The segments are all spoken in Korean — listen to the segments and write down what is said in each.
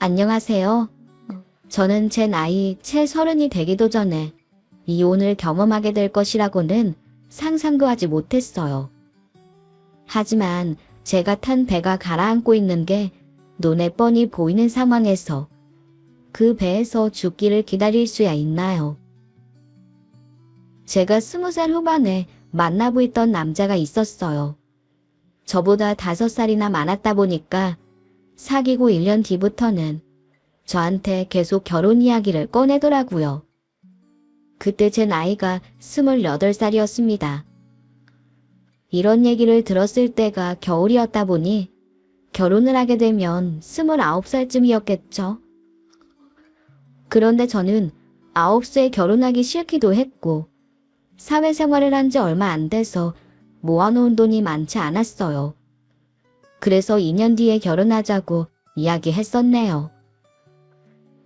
안녕하세요. 저는 제 나이 채 30이 되기도 전에 이혼을 경험하게 될 것이라고는 상상도 하지 못했어요. 하지만 제가 탄 배가 가라앉고 있는 게 눈에 뻔히 보이는 상황에서 그 배에서 죽기를 기다릴 수야 있나요? 제가 20살 후반에 만나고 있던 남자가 있었어요. 저보다 5살이나 많았다 보니까 사귀고 1년 뒤부터는 저한테 계속 결혼 이야기를 꺼내더라고요. 그때 제 나이가 28살이었습니다. 이런 얘기를 들었을 때가 겨울이었다 보니 결혼을 하게 되면 29살쯤이었겠죠. 그런데 저는 9세에 결혼하기 싫기도 했고 사회생활을 한 지 얼마 안 돼서 모아놓은 돈이 많지 않았어요. 그래서 2년 뒤에 결혼하자고 이야기했었네요.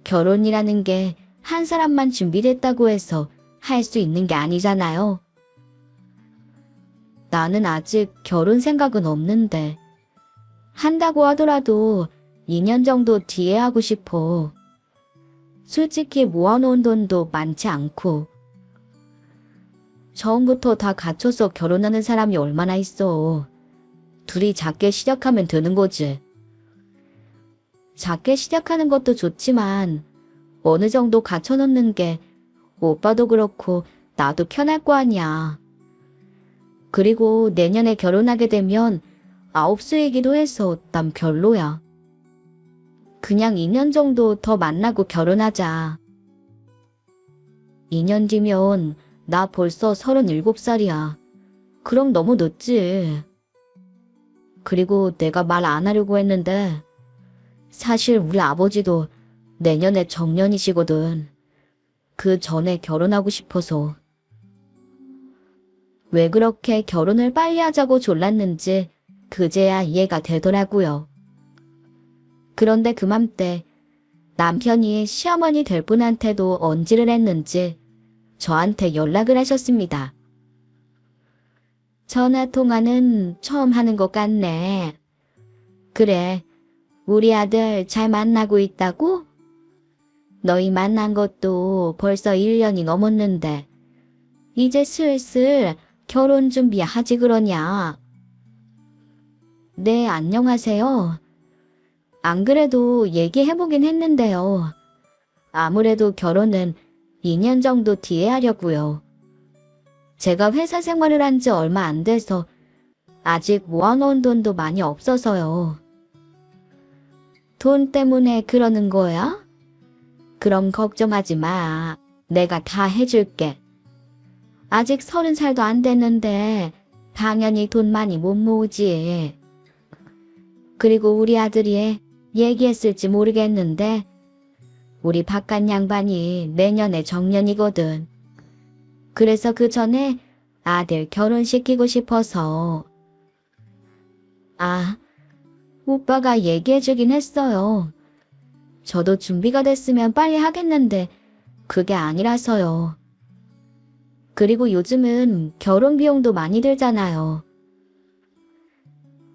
결혼이라는 게 한 사람만 준비됐다고 해서 할 수 있는 게 아니잖아요. 나는 아직 결혼 생각은 없는데 한다고 하더라도 2년 정도 뒤에 하고 싶어. 솔직히 모아놓은 돈도 많지 않고 처음부터 다 갖춰서 결혼하는 사람이 얼마나 있어. 둘이 작게 시작하면 되는 거지. 작게 시작하는 것도 좋지만 어느 정도 갖춰놓는 게 오빠도 그렇고 나도 편할 거 아니야. 그리고 내년에 결혼하게 되면 9세이기도 해서 난 별로야. 그냥 2년 정도 더 만나고 결혼하자. 2년 뒤면 나 벌써 37살이야. 그럼 너무 늦지. 그리고 내가 말 안 하려고 했는데 사실 우리 아버지도 내년에 정년이시거든. 그 전에 결혼하고 싶어서. 왜 그렇게 결혼을 빨리 하자고 졸랐는지 그제야 이해가 되더라고요. 그런데 그맘때 남편이 시어머니 될 분한테도 언질을 했는지 저한테 연락을 하셨습니다. 전화 통화는 처음 하는 것 같네. 그래, 우리 아들 잘 만나고 있다고? 너희 만난 것도 벌써 1년이 넘었는데 이제 슬슬 결혼 준비하지 그러냐? 네, 안녕하세요. 안 그래도 얘기해보긴 했는데요. 아무래도 결혼은 2년 정도 뒤에 하려고요. 제가 회사 생활을 한 지 얼마 안 돼서 아직 모아놓은 돈도 많이 없어서요. 돈 때문에 그러는 거야? 그럼 걱정하지 마. 내가 다 해줄게. 아직 30살도 안 됐는데 당연히 돈 많이 못 모으지. 그리고 우리 아들이 얘기했을지 모르겠는데 우리 바깥 양반이 내년에 정년이거든. 그래서 그 전에 아들 결혼시키고 싶어서. 아, 오빠가 얘기해주긴 했어요. 저도 준비가 됐으면 빨리 하겠는데 그게 아니라서요. 그리고 요즘은 결혼 비용도 많이 들잖아요.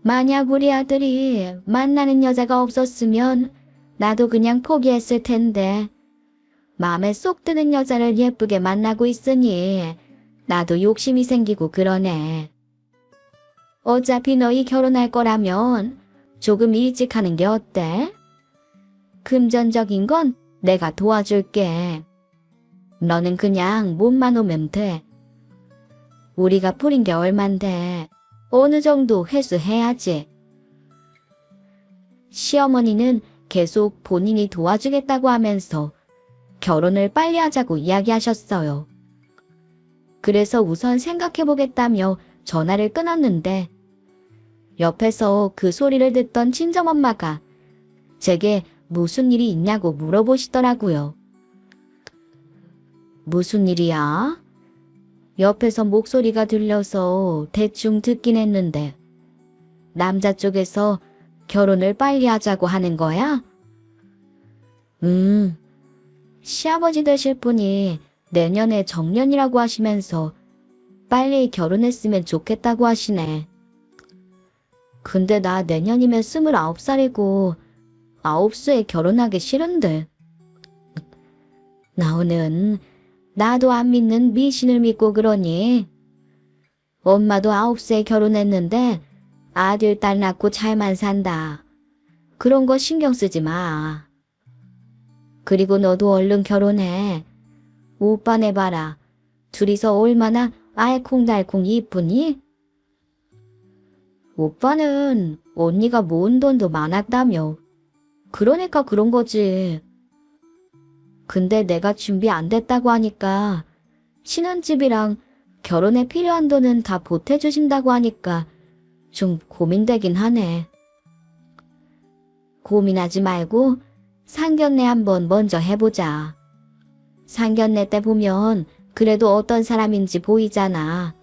만약 우리 아들이 만나는 여자가 없었으면 나도 그냥 포기했을 텐데 마음에 쏙 드는 여자를 예쁘게 만나고 있으니 나도 욕심이 생기고 그러네. 어차피 너희 결혼할 거라면 조금 일찍 하는 게 어때? 금전적인 건 내가 도와줄게. 너는 그냥 몸만 오면 돼. 우리가 풀인 게 얼만데 어느 정도 회수해야지. 시어머니는 계속 본인이 도와주겠다고 하면서 결혼을 빨리 하자고 이야기하셨어요. 그래서 우선 생각해보겠다며 전화를 끊었는데 옆에서 그 소리를 듣던 친정엄마가 제게 무슨 일이 있냐고 물어보시더라고요. 무슨 일이야? 옆에서 목소리가 들려서 대충 듣긴 했는데 남자 쪽에서 결혼을 빨리 하자고 하는 거야? 시아버지 되실 분이 내년에 정년이라고 하시면서 빨리 결혼했으면 좋겠다고 하시네. 근데 나 내년이면 29살이고 9수에 결혼하기 싫은데. 나오는 나도 안 믿는 미신을 믿고 그러니? 엄마도 9세에 결혼했는데 아들, 딸 낳고 잘만 산다. 그런 거 신경 쓰지 마. 그리고 너도 얼른 결혼해. 오빠네 봐라. 둘이서 얼마나 알콩달콩 이쁘니? 오빠는 언니가 모은 돈도 많았다며. 그러니까 그런 거지. 근데 내가 준비 안 됐다고 하니까 신혼집이랑 결혼에 필요한 돈은 다 보태주신다고 하니까 좀 고민되긴 하네. 고민하지 말고 상견례 한번 먼저 해보자. 상견례 때 보면 그래도 어떤 사람인지 보이잖아.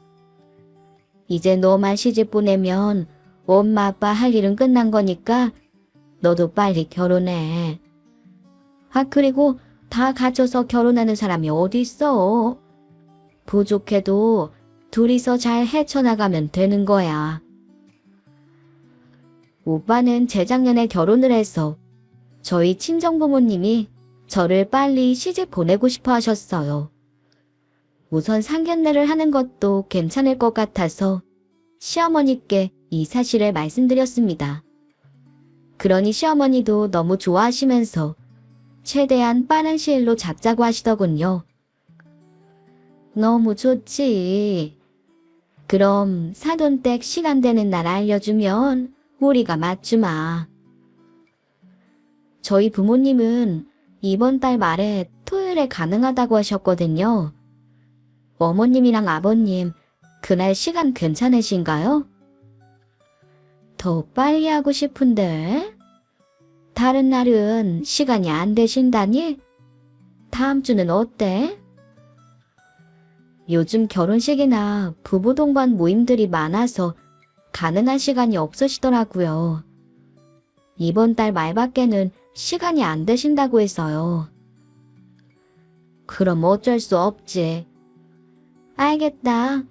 이제 너만 시집 보내면 엄마 아빠 할 일은 끝난 거니까 너도 빨리 결혼해. 아, 그리고 다 갖춰서 결혼하는 사람이 어디 있어? 부족해도 둘이서 잘 헤쳐나가면 되는 거야. 오빠는 재작년에 결혼을 해서 저희 친정부모님이 저를 빨리 시집 보내고 싶어 하셨어요. 우선 상견례를 하는 것도 괜찮을 것 같아서 시어머니께 이 사실을 말씀드렸습니다. 그러니 시어머니도 너무 좋아하시면서 최대한 빠른 시일로 잡자고 하시더군요. 너무 좋지. 그럼 사돈댁 시간 되는 날 알려주면 우리가 맞추마. 저희 부모님은 이번 달 말에 토요일에 가능하다고 하셨거든요. 어머님이랑 아버님, 그날 시간 괜찮으신가요? 더 빨리 하고 싶은데? 다른 날은 시간이 안 되신다니? 다음 주는 어때? 요즘 결혼식이나 부부 동반 모임들이 많아서 가능한 시간이 없으시더라고요. 이번 달 말밖에는 시간이 안 되신다고 해서요. 그럼 어쩔 수 없지. 알겠다.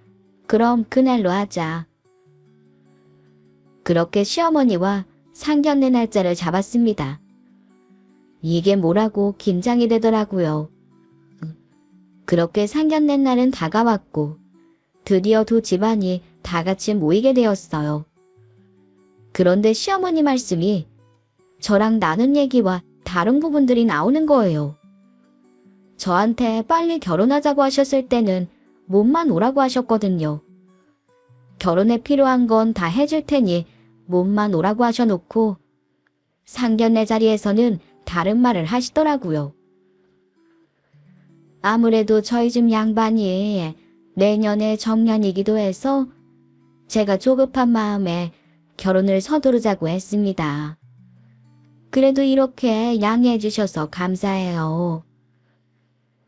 그럼 그날로 하자. 그렇게 시어머니와 상견례 날짜를 잡았습니다. 이게 뭐라고 긴장이 되더라고요. 그렇게 상견례 날은 다가왔고 드디어 두 집안이 다 같이 모이게 되었어요. 그런데 시어머니 말씀이 저랑 나눈 얘기와 다른 부분들이 나오는 거예요. 저한테 빨리 결혼하자고 하셨을 때는 몸만 오라고 하셨거든요. 결혼에 필요한 건 다 해줄 테니 몸만 오라고 하셔놓고 상견례 자리에서는 다른 말을 하시더라고요. 아무래도 저희 집 양반이 내년에 정년이기도 해서 제가 조급한 마음에 결혼을 서두르자고 했습니다. 그래도 이렇게 양해해 주셔서 감사해요.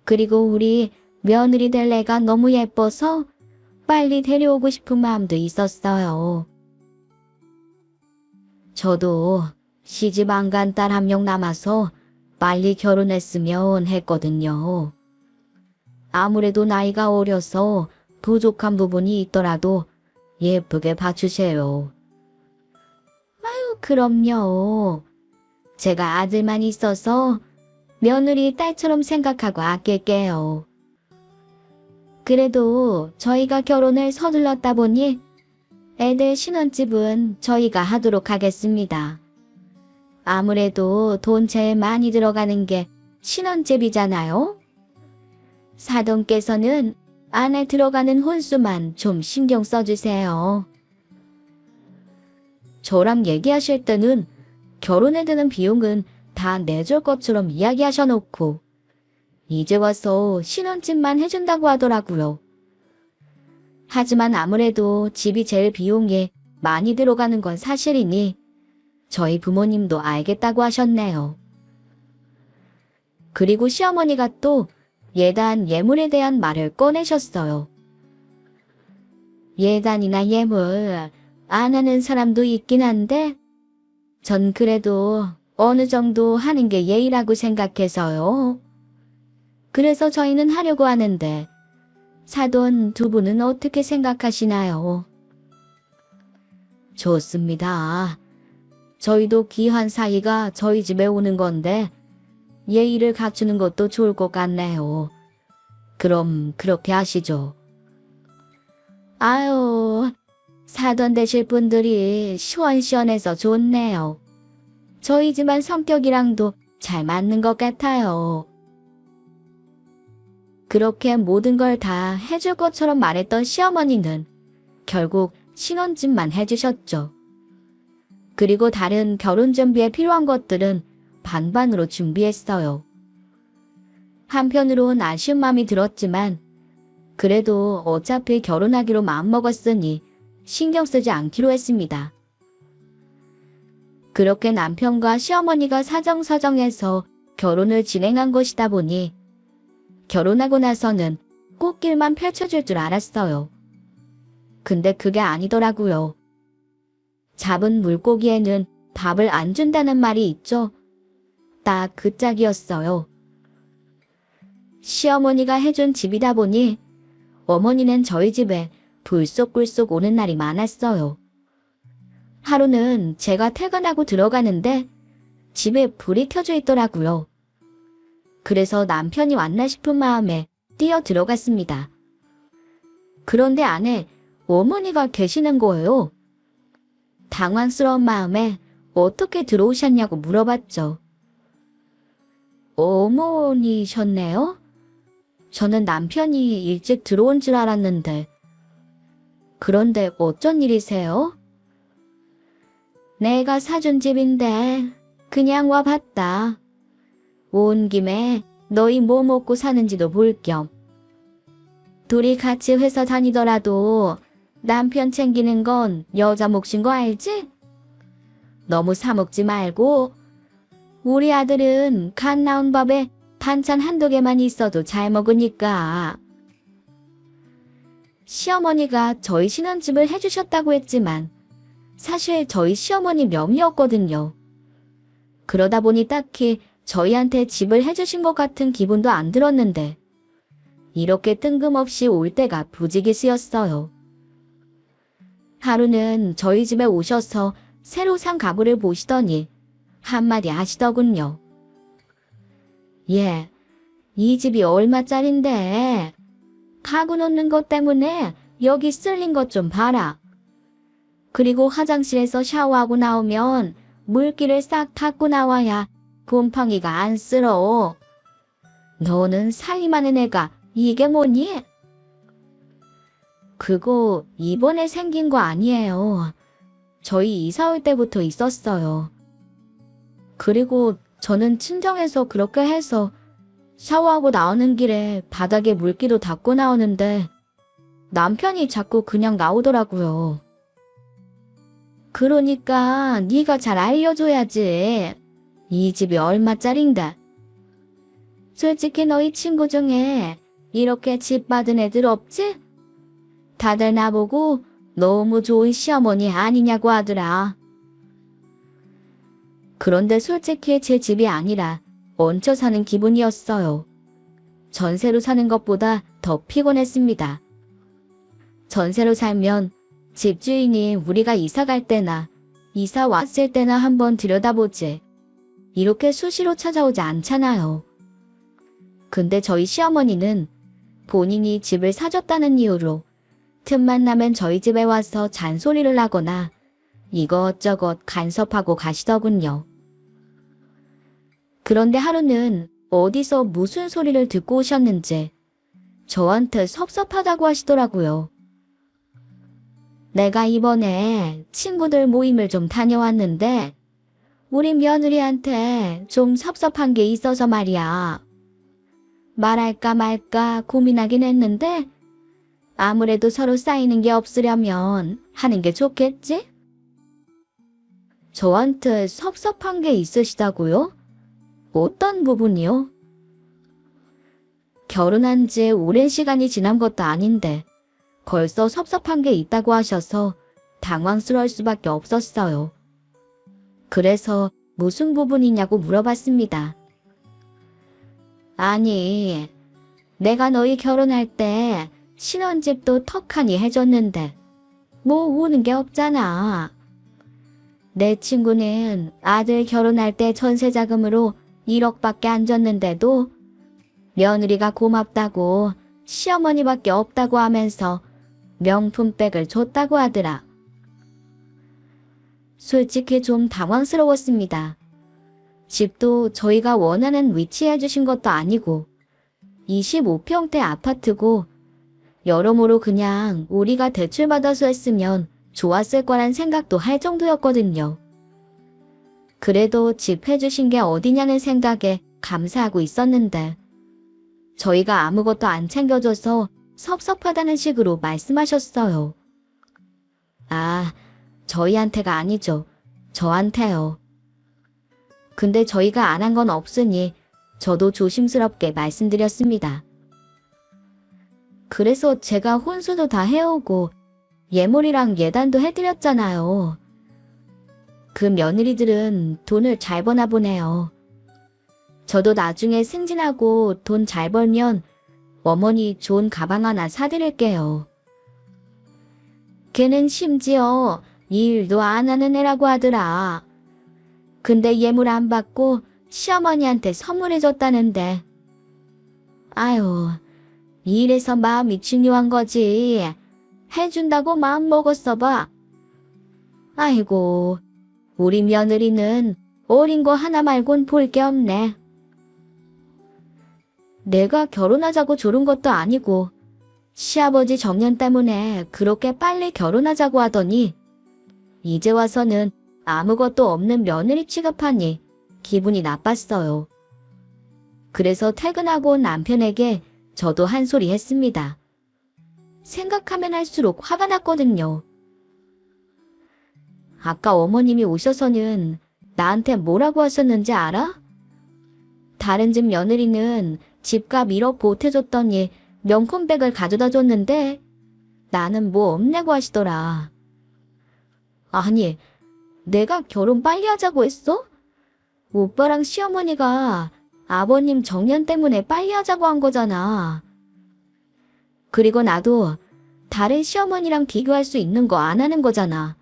그리고 우리 며느리 될 애가 너무 예뻐서 빨리 데려오고 싶은 마음도 있었어요. 저도 시집 안 간 딸 한 명 남아서 빨리 결혼했으면 했거든요. 아무래도 나이가 어려서 부족한 부분이 있더라도 예쁘게 봐주세요. 아유, 그럼요. 제가 아들만 있어서 며느리 딸처럼 생각하고 아낄게요. 그래도 저희가 결혼을 서둘렀다 보니 애들 신혼집은 저희가 하도록 하겠습니다. 아무래도 돈 제일 많이 들어가는 게 신혼집이잖아요. 사돈께서는 안에 들어가는 혼수만 좀 신경 써주세요. 저랑 얘기하실 때는 결혼에 드는 비용은 다 내줄 것처럼 이야기하셔놓고 이제 와서 신혼집만 해준다고 하더라고요. 하지만 아무래도 집이 제일 비용이 많이 들어가는 건 사실이니 저희 부모님도 알겠다고 하셨네요. 그리고 시어머니가 또 예단 예물에 대한 말을 꺼내셨어요. 예단이나 예물 안 하는 사람도 있긴 한데 전 그래도 어느 정도 하는 게 예의라고 생각해서요. 그래서 저희는 하려고 하는데 사돈 두 분은 어떻게 생각하시나요? 좋습니다. 저희도 귀한 사이가 저희 집에 오는 건데 예의를 갖추는 것도 좋을 것 같네요. 그럼 그렇게 하시죠. 아유, 사돈 되실 분들이 시원시원해서 좋네요. 저희 집안 성격이랑도 잘 맞는 것 같아요. 그렇게 모든 걸 다 해줄 것처럼 말했던 시어머니는 결국 신혼집만 해주셨죠. 그리고 다른 결혼 준비에 필요한 것들은 반반으로 준비했어요. 한편으론 아쉬운 마음이 들었지만 그래도 어차피 결혼하기로 마음먹었으니 신경 쓰지 않기로 했습니다. 그렇게 남편과 시어머니가 사정사정해서 결혼을 진행한 것이다 보니 결혼하고 나서는 꽃길만 펼쳐질 줄 알았어요. 근데 그게 아니더라고요. 잡은 물고기에는 밥을 안 준다는 말이 있죠. 딱 그 짝이었어요. 시어머니가 해준 집이다 보니 어머니는 저희 집에 불쑥불쑥 오는 날이 많았어요. 하루는 제가 퇴근하고 들어가는데 집에 불이 켜져 있더라고요. 그래서 남편이 왔나 싶은 마음에 뛰어 들어갔습니다. 그런데 안에 어머니가 계시는 거예요. 당황스러운 마음에 어떻게 들어오셨냐고 물어봤죠. 어머니셨네요? 저는 남편이 일찍 들어온 줄 알았는데. 그런데 어쩐 일이세요? 내가 사준 집인데 그냥 와봤다. 온 김에 너희 뭐 먹고 사는지도 볼 겸. 둘이 같이 회사 다니더라도 남편 챙기는 건 여자 몫인 거 알지? 너무 사먹지 말고. 우리 아들은 갓 나온 밥에 반찬 한두 개만 있어도 잘 먹으니까. 시어머니가 저희 신혼집을 해주셨다고 했지만 사실 저희 시어머니 명의였거든요. 그러다 보니 딱히 저희한테 집을 해주신 것 같은 기분도 안 들었는데 이렇게 뜬금없이 올 때가 부지기수였어요. 하루는 저희 집에 오셔서 새로 산 가구를 보시더니 한마디 하시더군요. 예, 이 집이 얼마짜린데 가구 놓는 것 때문에 여기 쓸린 것 좀 봐라. 그리고 화장실에서 샤워하고 나오면 물기를 싹 닦고 나와야 곰팡이가 안 쓸어. 너는 사이 많은 애가 이게 뭐니? 그거 이번에 생긴 거 아니에요. 저희 이사 올 때부터 있었어요. 그리고 저는 친정에서 그렇게 해서 샤워하고 나오는 길에 바닥에 물기도 닦고 나오는데 남편이 자꾸 그냥 나오더라고요. 그러니까 네가 잘 알려줘야지. 이 집이 얼마짜린데. 솔직히 너희 친구 중에 이렇게 집 받은 애들 없지? 다들 나보고 너무 좋은 시어머니 아니냐고 하더라. 그런데 솔직히 제 집이 아니라 얹혀 사는 기분이었어요. 전세로 사는 것보다 더 피곤했습니다. 전세로 살면 집주인이 우리가 이사 갈 때나 이사 왔을 때나 한번 들여다보지 이렇게 수시로 찾아오지 않잖아요. 근데 저희 시어머니는 본인이 집을 사줬다는 이유로 틈만 나면 저희 집에 와서 잔소리를 하거나 이것저것 간섭하고 가시더군요. 그런데 하루는 어디서 무슨 소리를 듣고 오셨는지 저한테 섭섭하다고 하시더라고요. 내가 이번에 친구들 모임을 좀 다녀왔는데 우리 며느리한테 좀 섭섭한 게 있어서 말이야. 말할까 말까 고민하긴 했는데 아무래도 서로 쌓이는 게 없으려면 하는 게 좋겠지? 저한테 섭섭한 게 있으시다고요? 어떤 부분이요? 결혼한 지 오랜 시간이 지난 것도 아닌데 벌써 섭섭한 게 있다고 하셔서 당황스러울 수밖에 없었어요. 그래서 무슨 부분이냐고 물어봤습니다. 아니, 내가 너희 결혼할 때 신혼집도 턱하니 해줬는데 뭐 오는 게 없잖아. 내 친구는 아들 결혼할 때 전세 자금으로 1억밖에 안 줬는데도 며느리가 고맙다고 시어머니밖에 없다고 하면서 명품백을 줬다고 하더라. 솔직히 좀 당황스러웠습니다. 집도 저희가 원하는 위치에 주신 것도 아니고 25평대 아파트고 여러모로 그냥 우리가 대출받아서 했으면 좋았을 거란 생각도 할 정도였거든요. 그래도 집 해주신 게 어디냐는 생각에 감사하고 있었는데 저희가 아무것도 안 챙겨줘서 섭섭하다는 식으로 말씀하셨어요. 아, 저희한테가 아니죠. 저한테요. 근데 저희가 안 한 건 없으니 저도 조심스럽게 말씀드렸습니다. 그래서 제가 혼수도 다 해오고 예물이랑 예단도 해드렸잖아요. 그 며느리들은 돈을 잘 버나 보네요. 저도 나중에 승진하고 돈 잘 벌면 어머니 좋은 가방 하나 사드릴게요. 걔는 심지어 일도 안 하는 애라고 하더라. 근데 예물 안 받고 시어머니한테 선물해줬다는데. 아유, 이래서 마음이 중요한 거지. 해준다고 마음 먹었어 봐. 아이고, 우리 며느리는 어린 거 하나 말곤 볼 게 없네. 내가 결혼하자고 조른 것도 아니고 시아버지 정년 때문에 그렇게 빨리 결혼하자고 하더니 이제 와서는 아무것도 없는 며느리 취급하니 기분이 나빴어요. 그래서 퇴근하고 온 남편에게 저도 한 소리 했습니다. 생각하면 할수록 화가 났거든요. 아까 어머님이 오셔서는 나한테 뭐라고 하셨는지 알아? 다른 집 며느리는 집값 1억 보태줬더니 명품백을 가져다 줬는데 나는 뭐 없냐고 하시더라. 아니, 내가 결혼 빨리 하자고 했어? 오빠랑 시어머니가 아버님 정년 때문에 빨리 하자고 한 거잖아. 그리고 나도 다른 시어머니랑 비교할 수 있는 거 안 하는 거잖아.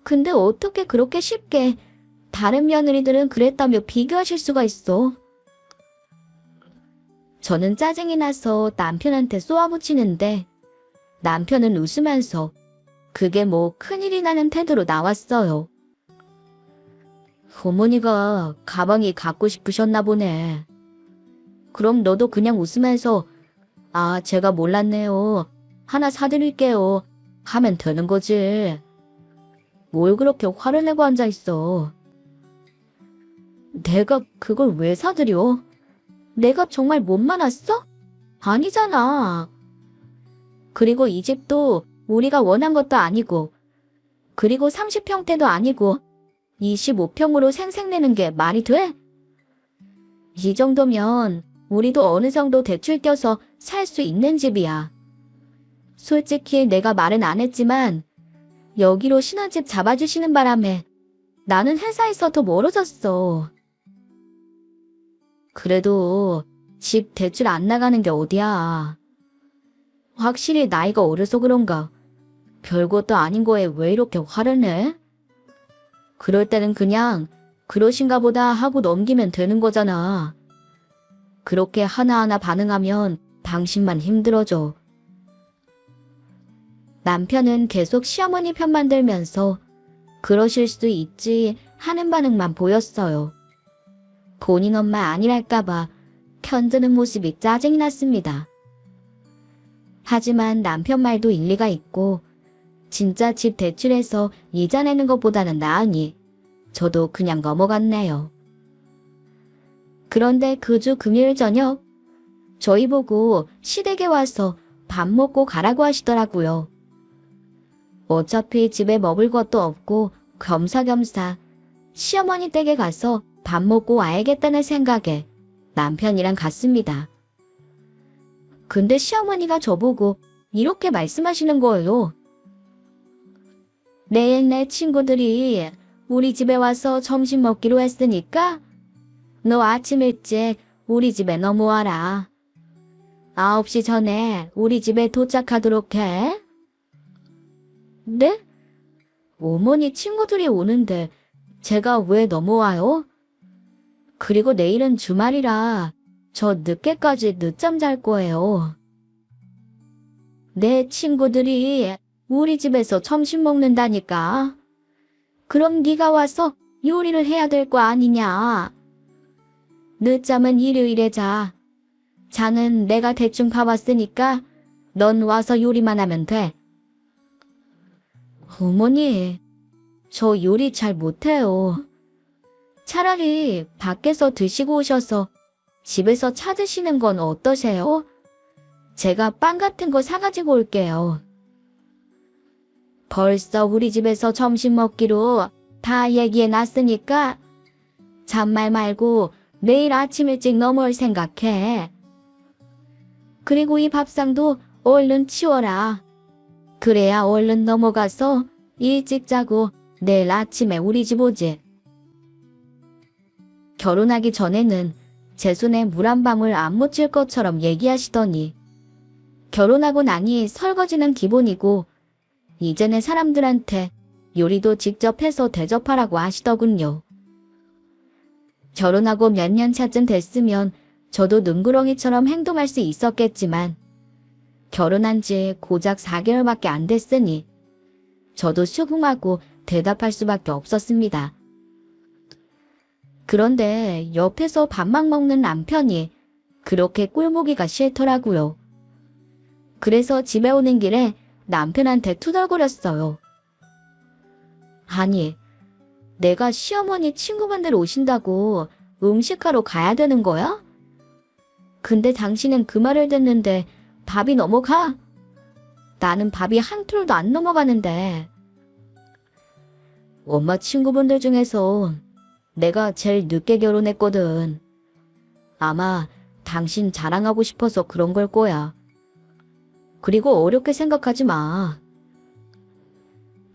근데 어떻게 그렇게 쉽게 다른 며느리들은 그랬다며 비교하실 수가 있어? 저는 짜증이 나서 남편한테 쏘아붙이는데 남편은 웃으면서 그게 뭐 큰일이 나는 태도로 나왔어요. 어머니가 가방이 갖고 싶으셨나 보네. 그럼 너도 그냥 웃으면서 아, 제가 몰랐네요. 하나 사드릴게요. 하면 되는 거지. 뭘 그렇게 화를 내고 앉아있어. 내가 그걸 왜 사드려? 내가 정말 못 많았어? 아니잖아. 그리고 이 집도 우리가 원한 것도 아니고 그리고 30평대도 아니고 25평으로 생색내는 게 말이 돼? 이 정도면 우리도 어느 정도 대출 껴서 살 수 있는 집이야. 솔직히 내가 말은 안 했지만 여기로 신혼집 잡아주시는 바람에 나는 회사에서 더 멀어졌어. 그래도 집 대출 안 나가는 게 어디야. 확실히 나이가 어려서 그런가. 별것도 아닌 거에 왜 이렇게 화를 내? 그럴 때는 그냥 그러신가 보다 하고 넘기면 되는 거잖아. 그렇게 하나하나 반응하면 당신만 힘들어져. 남편은 계속 시어머니 편만 들면서 그러실 수 있지 하는 반응만 보였어요. 본인 엄마 아니랄까봐 편드는 모습이 짜증이 났습니다. 하지만 남편 말도 일리가 있고 진짜 집 대출해서 이자 내는 것보다는 나으니 저도 그냥 넘어갔네요. 그런데 그 주 금요일 저녁 저희 보고 시댁에 와서 밥 먹고 가라고 하시더라고요. 어차피 집에 먹을 것도 없고 겸사겸사 시어머니 댁에 가서 밥 먹고 와야겠다는 생각에 남편이랑 갔습니다. 근데 시어머니가 저보고 이렇게 말씀하시는 거예요. 내일 내 친구들이 우리 집에 와서 점심 먹기로 했으니까 너 아침 일찍 우리 집에 넘어와라. 9시 전에 우리 집에 도착하도록 해. 네? 어머니 친구들이 오는데 제가 왜 넘어와요? 그리고 내일은 주말이라 저 늦게까지 늦잠 잘 거예요. 내 친구들이 우리 집에서 점심 먹는다니까. 그럼 네가 와서 요리를 해야 될 거 아니냐. 늦잠은 일요일에 자. 자는 내가 대충 봐왔으니까 넌 와서 요리만 하면 돼. 어머니, 저 요리 잘 못해요. 차라리 밖에서 드시고 오셔서 집에서 찾으시는 건 어떠세요? 제가 빵 같은 거 사가지고 올게요. 벌써 우리 집에서 점심 먹기로 다 얘기해 놨으니까 잔말 말고 내일 아침 일찍 넘어올 생각해. 그리고 이 밥상도 얼른 치워라. 그래야 얼른 넘어가서 일찍 자고 내일 아침에 우리 집 오지. 결혼하기 전에는 제 손에 물 한 방울 안 묻힐 것처럼 얘기하시더니 결혼하고 나니 설거지는 기본이고 이제는 사람들한테 요리도 직접 해서 대접하라고 하시더군요. 결혼하고 몇 년 차쯤 됐으면 저도 능구렁이처럼 행동할 수 있었겠지만 결혼한 지 고작 4개월밖에 안 됐으니 저도 수긍하고 대답할 수밖에 없었습니다. 그런데 옆에서 밥만 먹는 남편이 그렇게 꼴보기가 싫더라고요. 그래서 집에 오는 길에 남편한테 투덜거렸어요. 아니, 내가 시어머니 친구분들 오신다고 음식하러 가야 되는 거야? 근데 당신은 그 말을 듣는데 밥이 넘어가? 나는 밥이 한 톨도 안 넘어가는데. 엄마 친구분들 중에서 내가 제일 늦게 결혼했거든. 아마 당신 자랑하고 싶어서 그런 걸 거야. 그리고 어렵게 생각하지 마.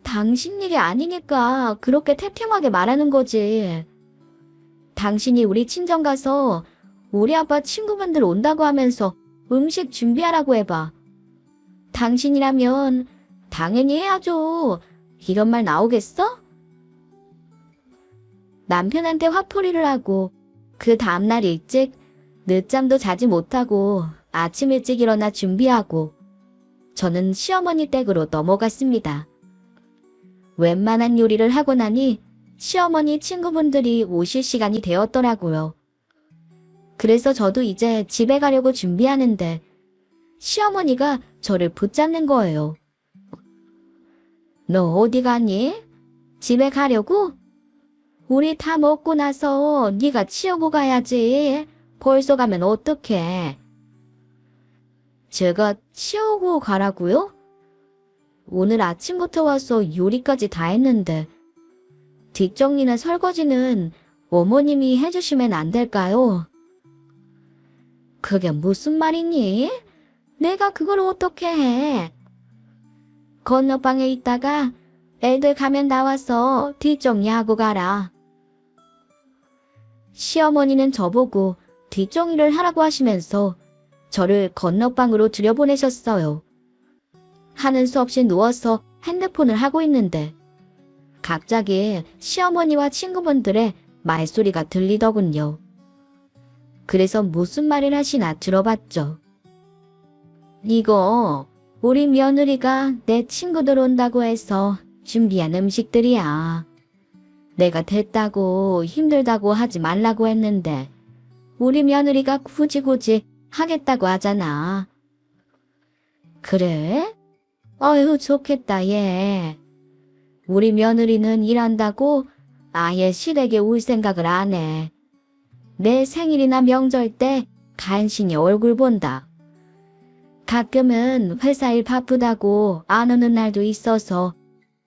당신 일이 아니니까 그렇게 태평하게 말하는 거지. 당신이 우리 친정 가서 우리 아빠 친구분들 온다고 하면서 음식 준비하라고 해봐. 당신이라면 당연히 해야죠. 이런 말 나오겠어? 남편한테 화풀이를 하고 그 다음날 일찍 늦잠도 자지 못하고 아침 일찍 일어나 준비하고 저는 시어머니 댁으로 넘어갔습니다. 웬만한 요리를 하고 나니 시어머니 친구분들이 오실 시간이 되었더라고요. 그래서 저도 이제 집에 가려고 준비하는데 시어머니가 저를 붙잡는 거예요. 너 어디 가니? 집에 가려고? 우리 다 먹고 나서 네가 치우고 가야지. 벌써 가면 어떡해? 제가 치우고 가라고요? 오늘 아침부터 와서 요리까지 다 했는데 뒷정리나 설거지는 어머님이 해주시면 안 될까요? 그게 무슨 말이니? 내가 그걸 어떻게 해? 건너방에 있다가 애들 가면 나와서 뒷정리하고 가라. 시어머니는 저보고 뒷정리를 하라고 하시면서 저를 건너방으로 들여보내셨어요. 하는 수 없이 누워서 핸드폰을 하고 있는데 갑자기 시어머니와 친구분들의 말소리가 들리더군요. 그래서 무슨 말을 하시나 들어봤죠. 이거 우리 며느리가 내 친구들 온다고 해서 준비한 음식들이야. 내가 됐다고 힘들다고 하지 말라고 했는데 우리 며느리가 굳이 하겠다고 하잖아. 그래? 어휴 좋겠다 얘. 우리 며느리는 일한다고 아예 시댁에 올 생각을 안 해. 내 생일이나 명절 때 간신히 얼굴 본다. 가끔은 회사 일 바쁘다고 안 오는 날도 있어서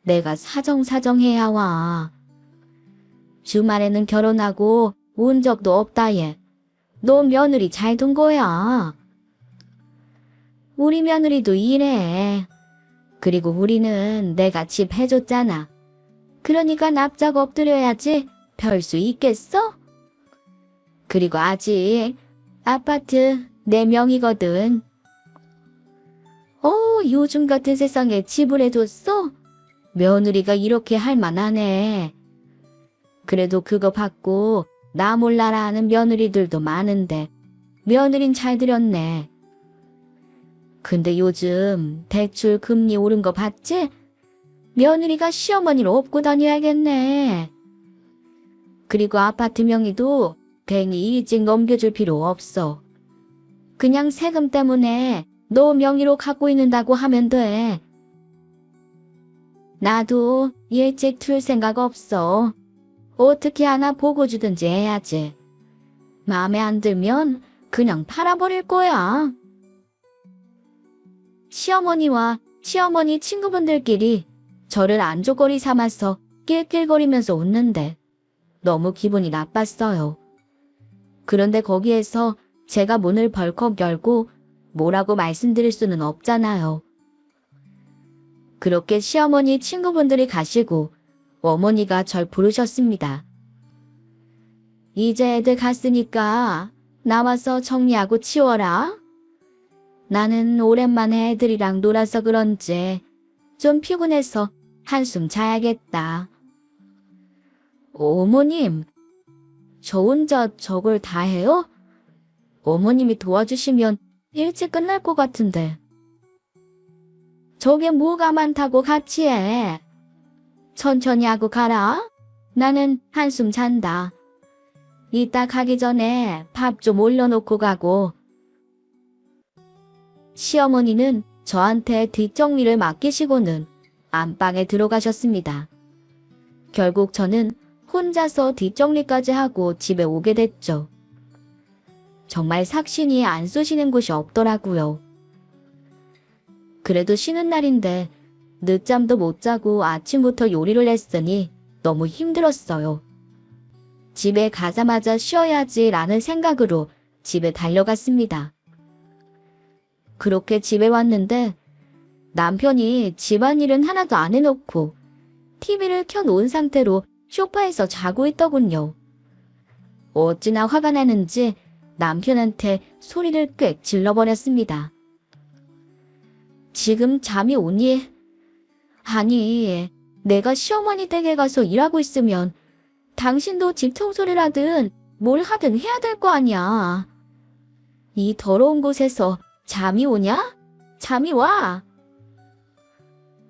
내가 사정사정해야 와. 주말에는 결혼하고 온 적도 없다 얘. 너 며느리 잘 둔 거야. 우리 며느리도 일해. 그리고 우리는 내가 집 해줬잖아. 그러니까 납작 엎드려야지 별 수 있겠어? 그리고 아직 아파트 4명이거든. 요즘 같은 세상에 집을 해줬어? 며느리가 이렇게 할 만하네. 그래도 그거 받고 나 몰라라 하는 며느리들도 많은데 며느린 잘 들였네. 근데 요즘 대출 금리 오른 거 봤지? 며느리가 시어머니를 업고 다녀야겠네. 그리고 아파트 명의도 괜히 일찍 넘겨줄 필요 없어. 그냥 세금 때문에 너 명의로 갖고 있는다고 하면 돼. 나도 일찍 틀 생각 없어. 어떻게 하나 보고 주든지 해야지. 마음에 안 들면 그냥 팔아버릴 거야. 시어머니와 시어머니 친구분들끼리 저를 안조거리 삼아서 낄낄거리면서 웃는데 너무 기분이 나빴어요. 그런데 거기에서 제가 문을 벌컥 열고 뭐라고 말씀드릴 수는 없잖아요. 그렇게 시어머니 친구분들이 가시고 어머니가 절 부르셨습니다. 이제 애들 갔으니까 나와서 정리하고 치워라. 나는 오랜만에 애들이랑 놀아서 그런지 좀 피곤해서 한숨 자야겠다. 어머님, 저 혼자 저걸 다 해요? 어머님이 도와주시면 일찍 끝날 것 같은데. 저게 뭐가 많다고 같이 해. 천천히 하고 가라. 나는 한숨 잔다. 이따 가기 전에 밥 좀 올려놓고 가고. 시어머니는 저한테 뒷정리를 맡기시고는 안방에 들어가셨습니다. 결국 저는 혼자서 뒷정리까지 하고 집에 오게 됐죠. 정말 삭신이 안 쏘시는 곳이 없더라고요. 그래도 쉬는 날인데 늦잠도 못 자고 아침부터 요리를 했으니 너무 힘들었어요. 집에 가자마자 쉬어야지라는 생각으로 집에 달려갔습니다. 그렇게 집에 왔는데 남편이 집안일은 하나도 안 해놓고 TV를 켜놓은 상태로 소파에서 자고 있더군요. 어찌나 화가 나는지 남편한테 소리를 꽥 질러버렸습니다. 지금 잠이 오니? 아니, 내가 시어머니 댁에 가서 일하고 있으면 당신도 집 청소를 하든 뭘 하든 해야 될 거 아니야. 이 더러운 곳에서 잠이 오냐? 잠이 와.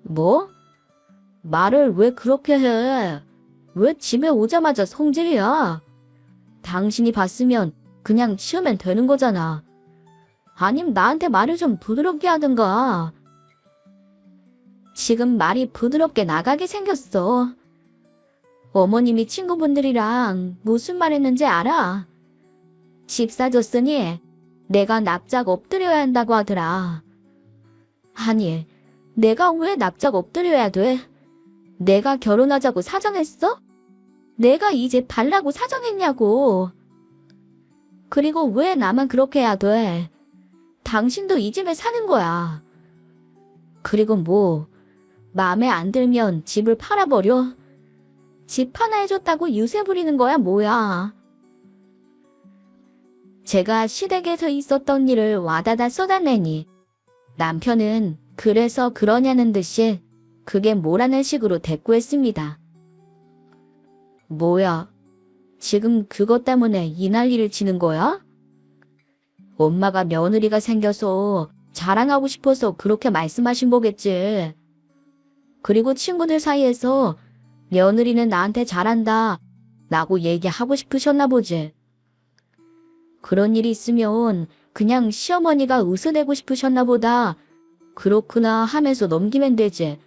뭐? 말을 왜 그렇게 해? 왜 집에 오자마자 성질이야? 당신이 봤으면 그냥 치우면 되는 거잖아. 아님 나한테 말을 좀 부드럽게 하든가. 지금 말이 부드럽게 나가게 생겼어. 어머님이 친구분들이랑 무슨 말 했는지 알아? 집 사줬으니 내가 납작 엎드려야 한다고 하더라. 아니, 내가 왜 납작 엎드려야 돼? 내가 결혼하자고 사정했어? 내가 이 집 달라고 사정했냐고. 그리고 왜 나만 그렇게 해야 돼? 당신도 이 집에 사는 거야. 그리고 뭐, 마음에 안 들면 집을 팔아버려? 집 하나 해줬다고 유세 부리는 거야 뭐야? 제가 시댁에서 있었던 일을 와다다 쏟아내니 남편은 그래서 그러냐는 듯이 그게 뭐라는 식으로 대꾸했습니다. 뭐야? 지금 그것 때문에 이 난리를 치는 거야? 엄마가 며느리가 생겨서 자랑하고 싶어서 그렇게 말씀하신 거겠지. 그리고 친구들 사이에서 며느리는 나한테 잘한다 라고 얘기하고 싶으셨나 보지. 그런 일이 있으면 그냥 시어머니가 웃어내고 싶으셨나 보다. 그렇구나 하면서 넘기면 되지.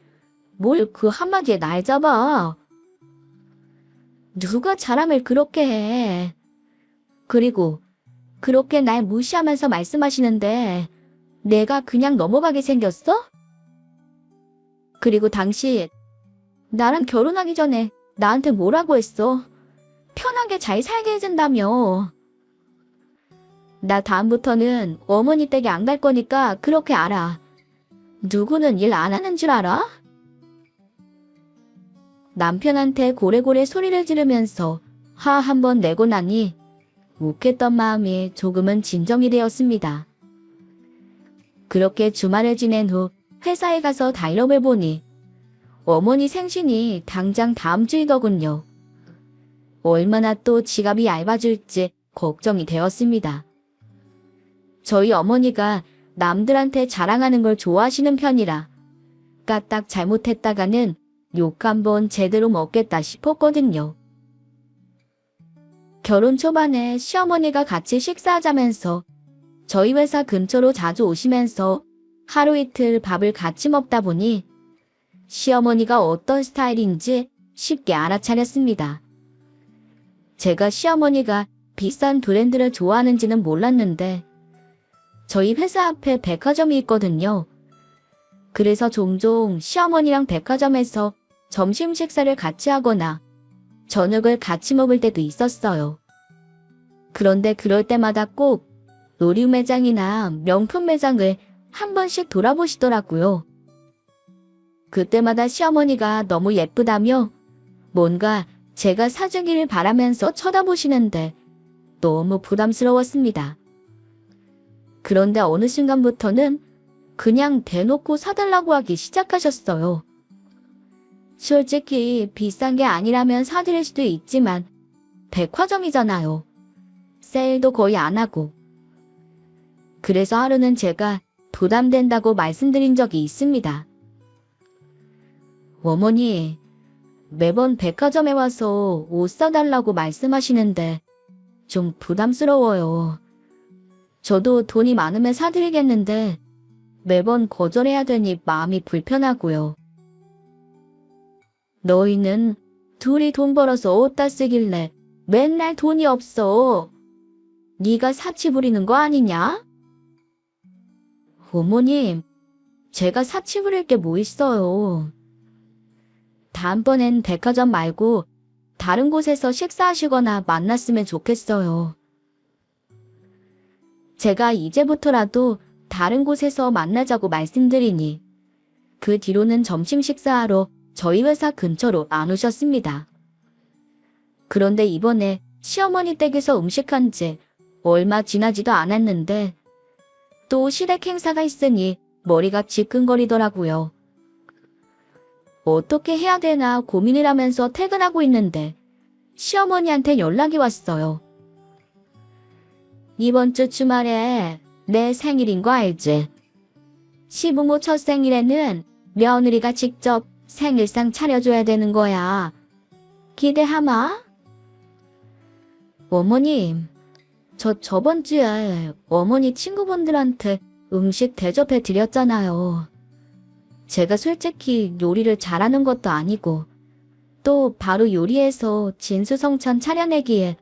뭘 그 한마디에 날 잡아. 누가 사람을 그렇게 해. 그리고 그렇게 날 무시하면서 말씀하시는데 내가 그냥 넘어가게 생겼어? 그리고 당신 나랑 결혼하기 전에 나한테 뭐라고 했어? 편하게 잘 살게 해준다며. 나 다음부터는 어머니 댁에 안 갈 거니까 그렇게 알아. 누구는 일 안 하는 줄 알아? 남편한테 고래고래 소리를 지르면서 화 한 번 내고 나니 욱했던 마음이 조금은 진정이 되었습니다. 그렇게 주말을 지낸 후 회사에 가서 다이얼을 보니 어머니 생신이 당장 다음 주이더군요. 얼마나 또 지갑이 얇아질지 걱정이 되었습니다. 저희 어머니가 남들한테 자랑하는 걸 좋아하시는 편이라 까딱 잘못했다가는 욕 한번 제대로 먹겠다 싶었거든요. 결혼 초반에 시어머니가 같이 식사하자면서 저희 회사 근처로 자주 오시면서 하루 이틀 밥을 같이 먹다 보니 시어머니가 어떤 스타일인지 쉽게 알아차렸습니다. 제가 시어머니가 비싼 브랜드를 좋아하는지는 몰랐는데 저희 회사 앞에 백화점이 있거든요. 그래서 종종 시어머니랑 백화점에서 점심 식사를 같이 하거나 저녁을 같이 먹을 때도 있었어요. 그런데 그럴 때마다 꼭 의류 매장이나 명품 매장을 한 번씩 돌아보시더라고요. 그때마다 시어머니가 너무 예쁘다며 뭔가 제가 사주기를 바라면서 쳐다보시는데 너무 부담스러웠습니다. 그런데 어느 순간부터는 그냥 대놓고 사달라고 하기 시작하셨어요. 솔직히 비싼 게 아니라면 사드릴 수도 있지만 백화점이잖아요. 세일도 거의 안 하고. 그래서 하루는 제가 부담된다고 말씀드린 적이 있습니다. 어머니, 매번 백화점에 와서 옷 사달라고 말씀하시는데 좀 부담스러워요. 저도 돈이 많으면 사드리겠는데 매번 거절해야 되니 마음이 불편하고요. 너희는 둘이 돈 벌어서 어디다 쓰길래 맨날 돈이 없어. 네가 사치 부리는 거 아니냐? 어머님, 제가 사치 부릴 게 뭐 있어요. 다음번엔 백화점 말고 다른 곳에서 식사하시거나 만났으면 좋겠어요. 제가 이제부터라도 다른 곳에서 만나자고 말씀드리니 그 뒤로는 점심 식사하러 저희 회사 근처로 안 오셨습니다. 그런데 이번에 시어머니 댁에서 음식한 지 얼마 지나지도 않았는데 또 시댁 행사가 있으니 머리가 지끈거리더라고요. 어떻게 해야 되나 고민을 하면서 퇴근하고 있는데 시어머니한테 연락이 왔어요. 이번 주 주말에 내 생일인 거 알지? 시부모 첫 생일에는 며느리가 직접 생일상 차려줘야 되는 거야. 기대하마? 어머님, 저 저번 주에 어머니 친구분들한테 음식 대접해 드렸잖아요. 제가 솔직히 요리를 잘하는 것도 아니고 또 바로 요리해서 진수성찬 차려내기에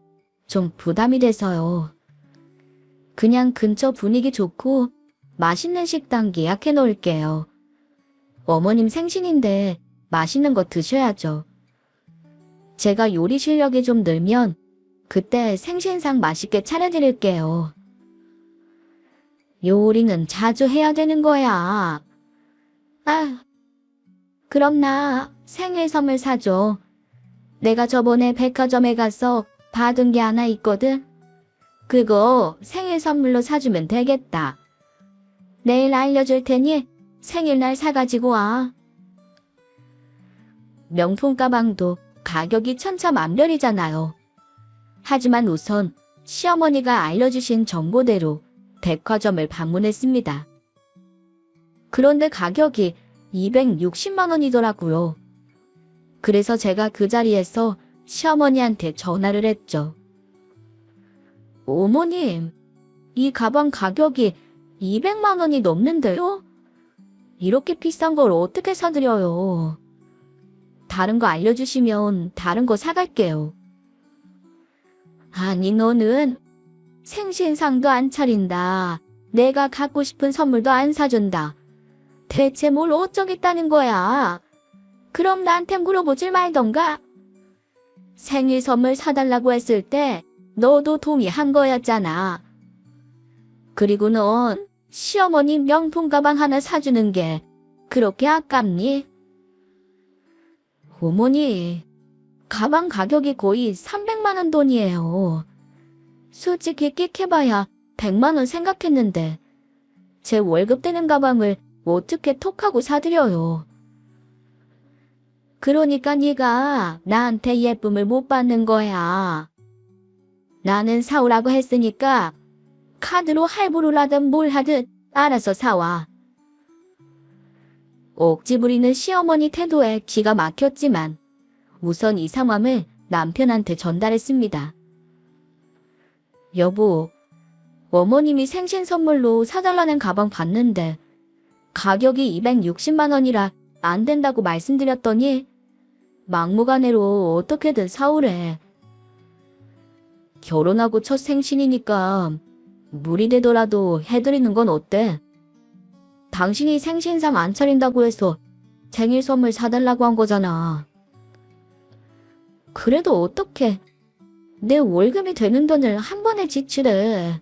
좀 부담이 돼서요. 그냥 근처 분위기 좋고 맛있는 식당 예약해 놓을게요. 어머님 생신인데 맛있는 거 드셔야죠. 제가 요리 실력이 좀 늘면 그때 생신상 맛있게 차려드릴게요. 요리는 자주 해야 되는 거야. 아, 그럼 나 생일 선물 사줘. 내가 저번에 백화점에 가서 받은 게 하나 있거든. 그거 생일 선물로 사주면 되겠다. 내일 알려줄 테니 생일날 사가지고 와. 명품 가방도 가격이 천차만별이잖아요. 하지만 우선 시어머니가 알려주신 정보대로 백화점을 방문했습니다. 그런데 가격이 260만 원이더라고요. 그래서 제가 그 자리에서 시어머니한테 전화를 했죠. 어머님, 이 가방 가격이 200만 원이 넘는데요? 이렇게 비싼 걸 어떻게 사드려요? 다른 거 알려주시면 다른 거 사갈게요. 아니, 너는 생신상도 안 차린다. 내가 갖고 싶은 선물도 안 사준다. 대체 뭘 어쩌겠다는 거야? 그럼 나한테 물어보질 말던가? 생일 선물 사달라고 했을 때 너도 동의한 거였잖아. 그리고 넌 시어머니 명품 가방 하나 사주는 게 그렇게 아깝니? 어머니, 가방 가격이 거의 300만 원 돈이에요. 솔직히 끽해봐야 100만 원 생각했는데 제 월급 되는 가방을 어떻게 톡하고 사드려요. 그러니까 네가 나한테 예쁨을 못 받는 거야. 나는 사오라고 했으니까 카드로 할부를 하든 뭘 하든 알아서 사와. 억지 부리는 시어머니 태도에 기가 막혔지만 우선 이 상황을 남편한테 전달했습니다. 여보, 어머님이 생신 선물로 사달라는 가방 봤는데 가격이 260만 원이라 안 된다고 말씀드렸더니 막무가내로 어떻게든 사오래. 결혼하고 첫 생신이니까 무리 되더라도 해드리는 건 어때? 당신이 생신상 안 차린다고 해서 생일 선물 사달라고 한 거잖아. 그래도 어떡해. 내 월급이 되는 돈을 한 번에 지출해.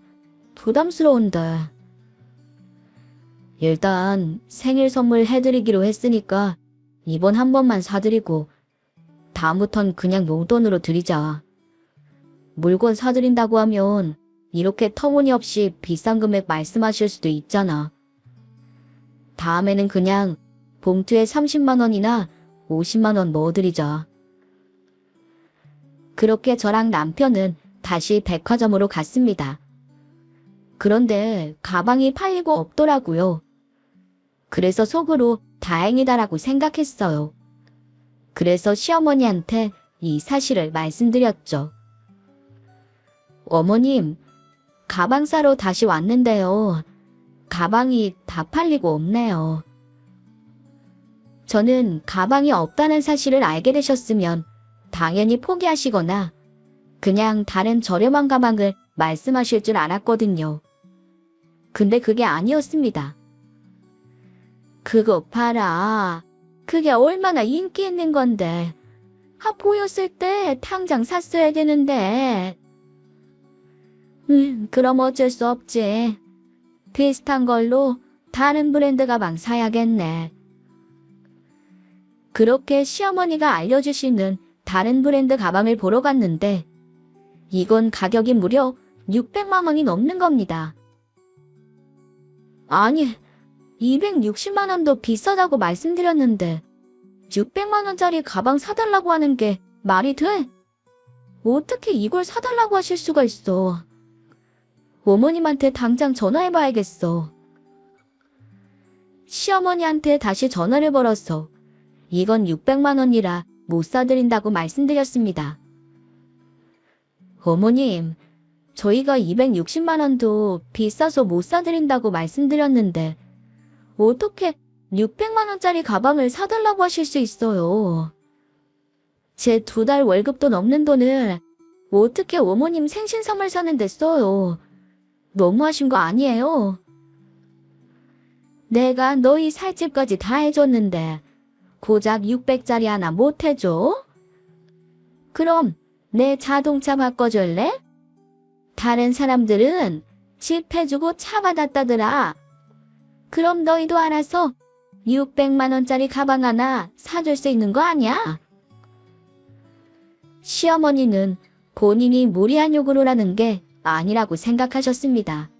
부담스러운데. 일단 생일 선물 해드리기로 했으니까 이번 한 번만 사드리고 다음부턴 그냥 용돈으로 드리자. 물건 사드린다고 하면 이렇게 터무니없이 비싼 금액 말씀하실 수도 있잖아. 다음에는 그냥 봉투에 30만 원이나 50만 원 넣어드리자. 그렇게 저랑 남편은 다시 백화점으로 갔습니다. 그런데 가방이 팔리고 없더라고요. 그래서 속으로 다행이다라고 생각했어요. 그래서 시어머니한테 이 사실을 말씀드렸죠. 어머님, 가방 사러 다시 왔는데요. 가방이 다 팔리고 없네요. 저는 가방이 없다는 사실을 알게 되셨으면 당연히 포기하시거나 그냥 다른 저렴한 가방을 말씀하실 줄 알았거든요. 근데 그게 아니었습니다. 그거 봐라. 그게 얼마나 인기 있는 건데. 보였을 때 당장 샀어야 되는데. 그럼 어쩔 수 없지. 비슷한 걸로 다른 브랜드 가방 사야겠네. 그렇게 시어머니가 알려주시는 다른 브랜드 가방을 보러 갔는데 이건 가격이 무려 600만 원이 넘는 겁니다. 아니, 260만 원도 비싸다고 말씀드렸는데 600만 원짜리 가방 사달라고 하는 게 말이 돼? 어떻게 이걸 사달라고 하실 수가 있어. 어머님한테 당장 전화해봐야겠어. 시어머니한테 다시 전화를 걸어서 이건 600만 원이라 못 사드린다고 말씀드렸습니다. 어머님, 저희가 260만 원도 비싸서 못 사드린다고 말씀드렸는데 어떻게 600만 원짜리 가방을 사달라고 하실 수 있어요. 제 2달 월급도 넘는 돈을 어떻게 어머님 생신 선물 사는데 써요. 너무하신 거 아니에요? 내가 너희 살집까지 다 해줬는데 고작 600짜리 하나 못 해줘? 그럼 내 자동차 바꿔줄래? 다른 사람들은 집 해주고 차 받았다더라. 그럼 너희도 알아서 600만 원짜리 가방 하나 사줄 수 있는 거 아니야? 시어머니는 본인이 무리한 요구를 하는 게 아니라고 생각하셨습니다.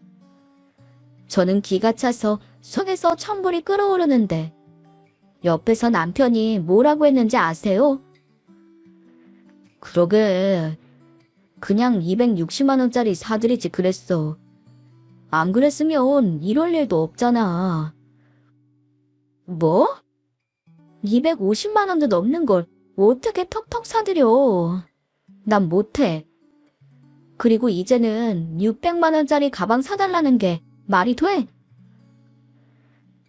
저는 기가 차서 속에서 천불이 끓어오르는데 옆에서 남편이 뭐라고 했는지 아세요? 그러게, 그냥 260만 원짜리 사드리지 그랬어. 안 그랬으면 이럴 일도 없잖아. 뭐? 250만 원도 넘는 걸 어떻게 턱턱 사드려. 난 못해. 그리고 이제는 600만 원짜리 가방 사달라는 게 말이 돼?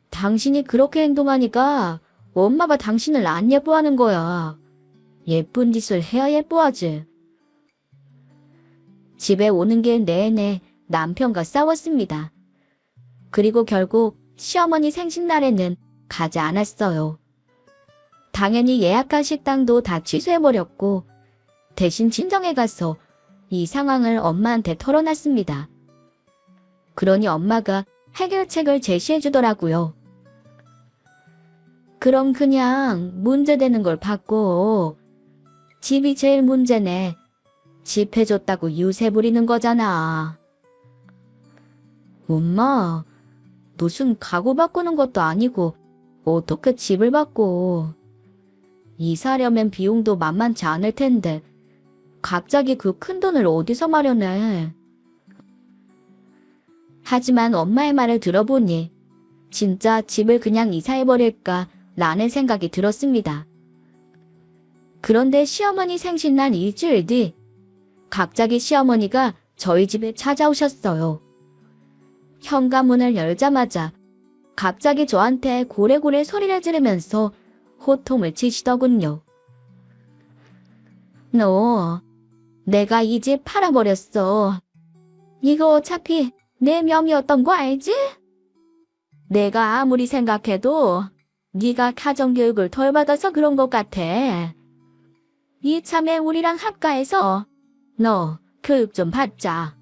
당신이 그렇게 행동하니까 엄마가 당신을 안 예뻐하는 거야. 예쁜 짓을 해야 예뻐하지. 집에 오는 길 내내 남편과 싸웠습니다. 그리고 결국 시어머니 생신날에는 가지 않았어요. 당연히 예약한 식당도 다 취소해버렸고 대신 친정에 가서 이 상황을 엄마한테 털어놨습니다. 그러니 엄마가 해결책을 제시해주더라고요. 그럼 그냥 문제되는 걸 받고 집이 제일 문제네. 집 해줬다고 유세 부리는 거잖아. 엄마, 무슨 가구 바꾸는 것도 아니고 어떻게 집을 바꿔. 이사하려면 비용도 만만치 않을 텐데 갑자기 그 큰돈을 어디서 마련해. 하지만 엄마의 말을 들어보니 진짜 집을 그냥 이사해버릴까 라는 생각이 들었습니다. 그런데 시어머니 생신날 일주일 뒤 갑자기 시어머니가 저희 집에 찾아오셨어요. 현관문을 열자마자 갑자기 저한테 고래고래 소리를 지르면서 호통을 치시더군요. 너, 내가 이 집 팔아버렸어. 이거 어차피 내 명의였던 거 알지? 내가 아무리 생각해도 네가 가정교육을 덜 받아서 그런 것 같아. 이참에 우리랑 합가해서 너 교육 좀 받자.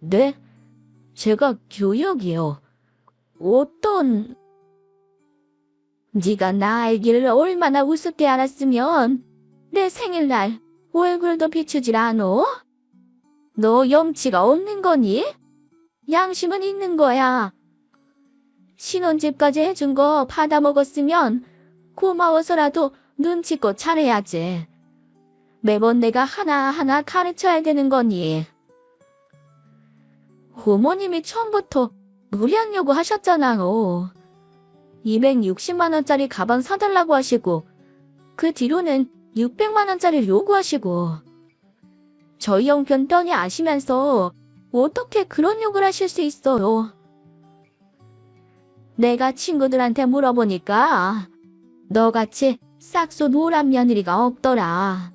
네? 제가 교육이요? 어떤... 네가 나 알기를 얼마나 우습게 알았으면 내 생일날 얼굴도 비추질 않어? 너 염치가 없는 거니? 양심은 있는 거야. 신혼집까지 해준 거 받아먹었으면 고마워서라도 눈치껏 잘해야지. 매번 내가 하나하나 가르쳐야 되는 거니. 어머님이 처음부터 무리한 요구 하셨잖아요. 260만 원짜리 가방 사달라고 하시고 그 뒤로는 600만 원짜리 요구하시고 저희 형편 뻔히 아시면서 어떻게 그런 욕을 하실 수 있어요. 내가 친구들한테 물어보니까 너같이 싹소 노란 며느리가 없더라.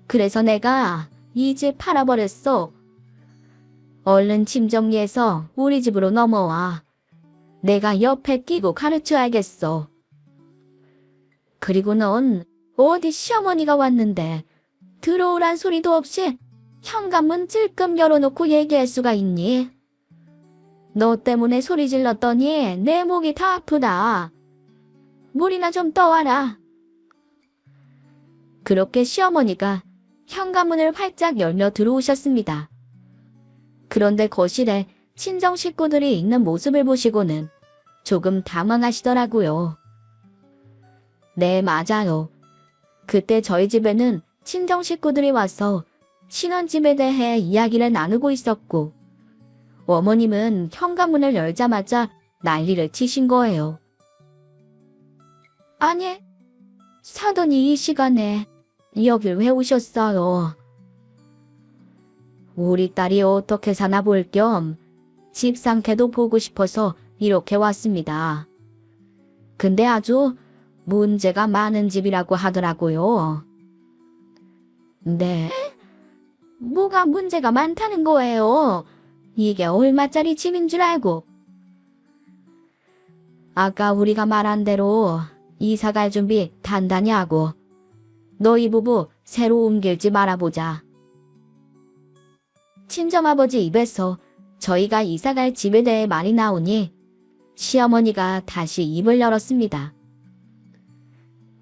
그래서 내가 이 집 팔아버렸어. 얼른 짐 정리해서 우리 집으로 넘어와. 내가 옆에 끼고 가르쳐야겠어. 그리고 넌 어디 시어머니가 왔는데 들어오란 소리도 없이 현관문 찔끔 열어놓고 얘기할 수가 있니? 너 때문에 소리 질렀더니 내 목이 다 아프다. 물이나 좀 떠와라. 그렇게 시어머니가 현관문을 활짝 열며 들어오셨습니다. 그런데 거실에 친정 식구들이 있는 모습을 보시고는 조금 당황하시더라고요. 네, 맞아요. 그때 저희 집에는 친정 식구들이 와서 신혼집에 대해 이야기를 나누고 있었고 어머님은 현관문을 열자마자 난리를 치신 거예요. 아니, 사돈이 이 시간에 여길 왜 오셨어요? 우리 딸이 어떻게 사나 볼 겸 집 상태도 보고 싶어서 이렇게 왔습니다. 근데 아주 문제가 많은 집이라고 하더라고요. 네? 뭐가 문제가 많다는 거예요? 이게 얼마짜리 집인 줄 알고. 아까 우리가 말한 대로 이사 갈 준비 단단히 하고 너희 부부 새로 옮길 집 알아보자. 친정아버지 입에서 저희가 이사 갈 집에 대해 말이 나오니 시어머니가 다시 입을 열었습니다.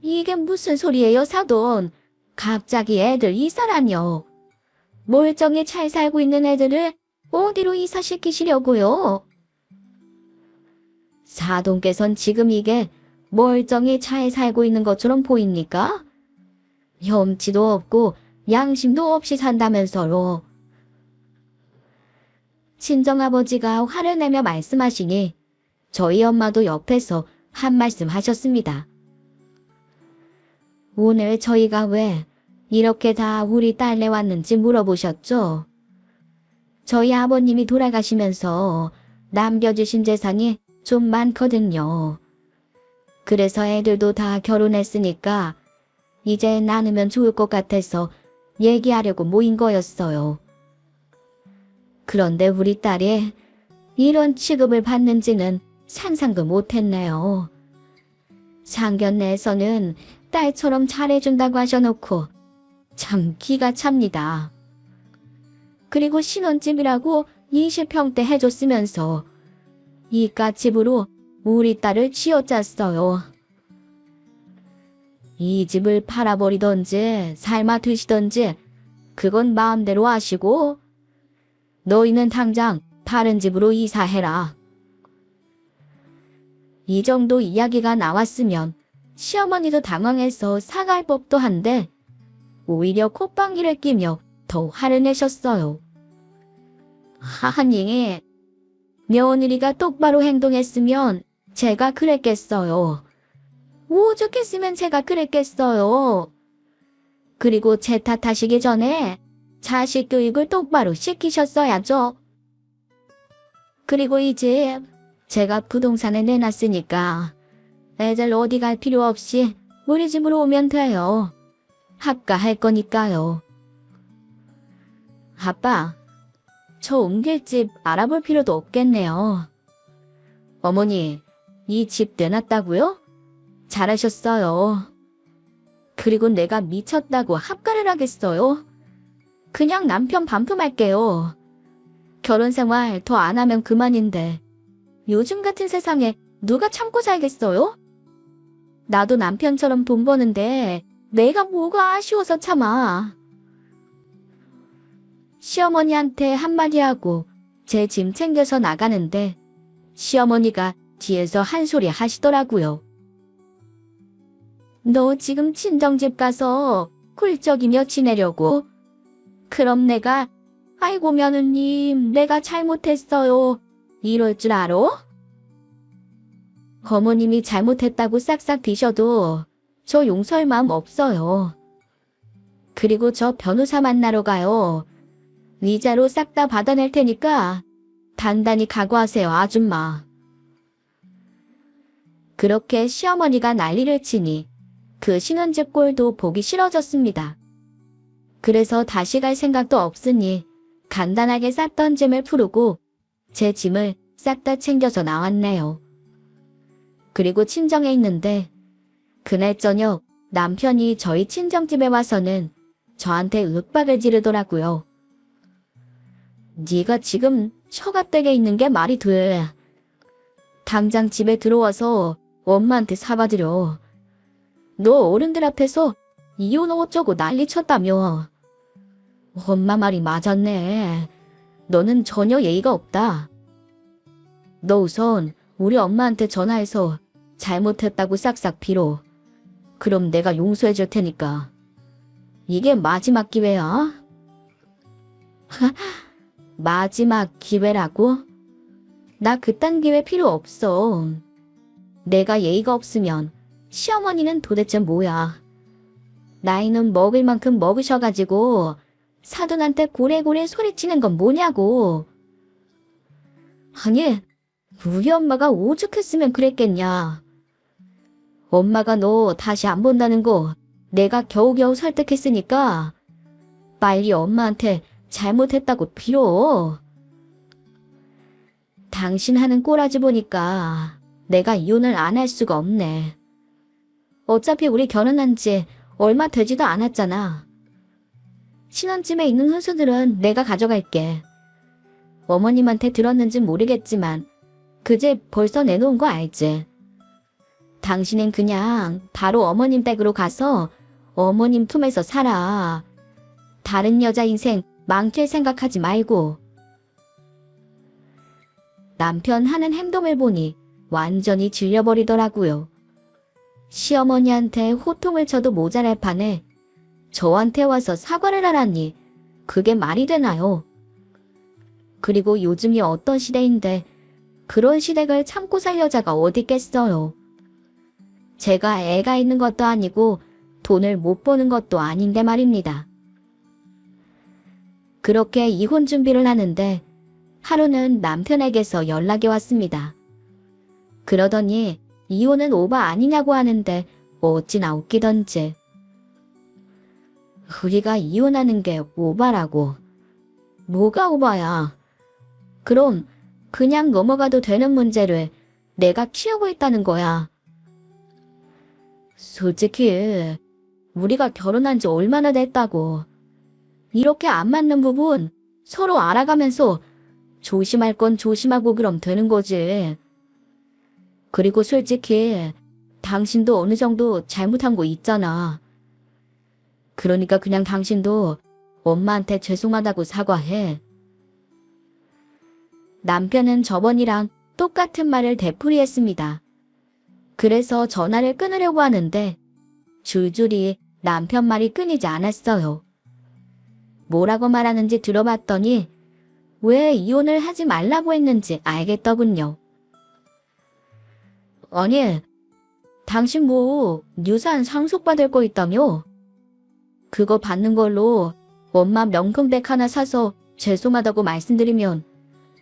이게 무슨 소리예요, 사돈? 갑자기 애들 이사라뇨. 멀쩡히 잘 살고 있는 애들을 어디로 이사시키시려고요? 사돈께선 지금 이게 멀쩡히 잘 살고 있는 것처럼 보입니까? 염치도 없고 양심도 없이 산다면서요. 친정아버지가 화를 내며 말씀하시니 저희 엄마도 옆에서 한 말씀 하셨습니다. 오늘 저희가 왜 이렇게 다 우리 딸네 왔는지 물어보셨죠? 저희 아버님이 돌아가시면서 남겨주신 재산이 좀 많거든요. 그래서 애들도 다 결혼했으니까 이제 나누면 좋을 것 같아서 얘기하려고 모인 거였어요. 그런데 우리 딸이 이런 취급을 받는지는 상상도 못했네요. 상견례에서는 딸처럼 잘해준다고 하셔놓고 참 기가 찹니다. 그리고 신혼집이라고 20평대 해줬으면서 이깟집으로 우리 딸을 쥐어짰어요. 이 집을 팔아버리던지 삶아 드시던지 그건 마음대로 하시고 너희는 당장 다른 집으로 이사해라. 이 정도 이야기가 나왔으면 시어머니도 당황해서 사과할 법도 한데 오히려 콧방귀를 끼며 더 화를 내셨어요. 하하니, 며느리가 똑바로 행동했으면 제가 그랬겠어요. 오죽했으면 제가 그랬겠어요. 그리고 제 탓하시기 전에 자식 교육을 똑바로 시키셨어야죠. 그리고 이제 제가 부동산에 내놨으니까 애들 어디 갈 필요 없이 우리 집으로 오면 돼요. 합가할 거니까요. 아빠, 저 옮길 집 알아볼 필요도 없겠네요. 어머니, 이 집 내놨다고요? 잘하셨어요. 그리고 내가 미쳤다고 합가를 하겠어요? 그냥 남편 반품할게요. 결혼 생활 더 안 하면 그만인데 요즘 같은 세상에 누가 참고 살겠어요? 나도 남편처럼 돈 버는데 내가 뭐가 아쉬워서 참아. 시어머니한테 한마디 하고 제 짐 챙겨서 나가는데 시어머니가 뒤에서 한 소리 하시더라고요. 너 지금 친정집 가서 훌쩍이며 지내려고? 그럼 내가 아이고 며느님 내가 잘못했어요. 이럴 줄 알아? 어머님이 잘못했다고 싹싹 비셔도 저 용서할 마음 없어요. 그리고 저 변호사 만나러 가요. 위자료 싹 다 받아낼 테니까 단단히 각오하세요, 아줌마. 그렇게 시어머니가 난리를 치니 그 신혼집 꼴도 보기 싫어졌습니다. 그래서 다시 갈 생각도 없으니 간단하게 쌌던 짐을 풀고 제 짐을 싹 다 챙겨서 나왔네요. 그리고 친정에 있는데 그날 저녁 남편이 저희 친정집에 와서는 저한테 윽박을 지르더라고요. 네가 지금 처갓댁에 있는 게 말이 돼. 당장 집에 들어와서 엄마한테 사과드려. 너 어른들 앞에서 이혼 어쩌고 난리 쳤다며. 엄마 말이 맞았네. 너는 전혀 예의가 없다. 너 우선 우리 엄마한테 전화해서 잘못했다고 싹싹 빌어. 그럼 내가 용서해 줄 테니까. 이게 마지막 기회야. 마지막 기회라고? 나 그딴 기회 필요 없어. 내가 예의가 없으면 시어머니는 도대체 뭐야. 나이는 먹을 만큼 먹으셔가지고 사돈한테 고래고래 소리치는 건 뭐냐고. 아니, 우리 엄마가 오죽했으면 그랬겠냐. 엄마가 너 다시 안 본다는 거 내가 겨우겨우 설득했으니까 빨리 엄마한테 잘못했다고 빌어. 당신 하는 꼬라지 보니까 내가 이혼을 안 할 수가 없네. 어차피 우리 결혼한 지 얼마 되지도 않았잖아. 신혼집에 있는 훈수들은 내가 가져갈게. 어머님한테 들었는진 모르겠지만 그 집 벌써 내놓은 거 알지? 당신은 그냥 바로 어머님 댁으로 가서 어머님 품에서 살아. 다른 여자 인생 망칠 생각하지 말고. 남편 하는 행동을 보니 완전히 질려버리더라고요. 시어머니한테 호통을 쳐도 모자랄 판에 저한테 와서 사과를 하라니 그게 말이 되나요? 그리고 요즘이 어떤 시대인데 그런 시댁을 참고 살 여자가 어디 있겠어요. 제가 애가 있는 것도 아니고 돈을 못 버는 것도 아닌데 말입니다. 그렇게 이혼 준비를 하는데 하루는 남편에게서 연락이 왔습니다. 그러더니 이혼은 오바 아니냐고 하는데 어찌나 웃기던지. 우리가 이혼하는 게 오바라고. 뭐가 오바야. 그럼 그냥 넘어가도 되는 문제를 내가 키우고 있다는 거야. 솔직히 우리가 결혼한 지 얼마나 됐다고. 이렇게 안 맞는 부분 서로 알아가면서 조심할 건 조심하고 그럼 되는 거지. 그리고 솔직히 당신도 어느 정도 잘못한 거 있잖아. 그러니까 그냥 당신도 엄마한테 죄송하다고 사과해. 남편은 저번이랑 똑같은 말을 되풀이했습니다. 그래서 전화를 끊으려고 하는데 줄줄이 남편 말이 끊이지 않았어요. 뭐라고 말하는지 들어봤더니 왜 이혼을 하지 말라고 했는지 알겠더군요. 아니, 당신 뭐 유산 상속받을 거 있다며? 그거 받는 걸로 엄마 명품백 하나 사서 죄송하다고 말씀드리면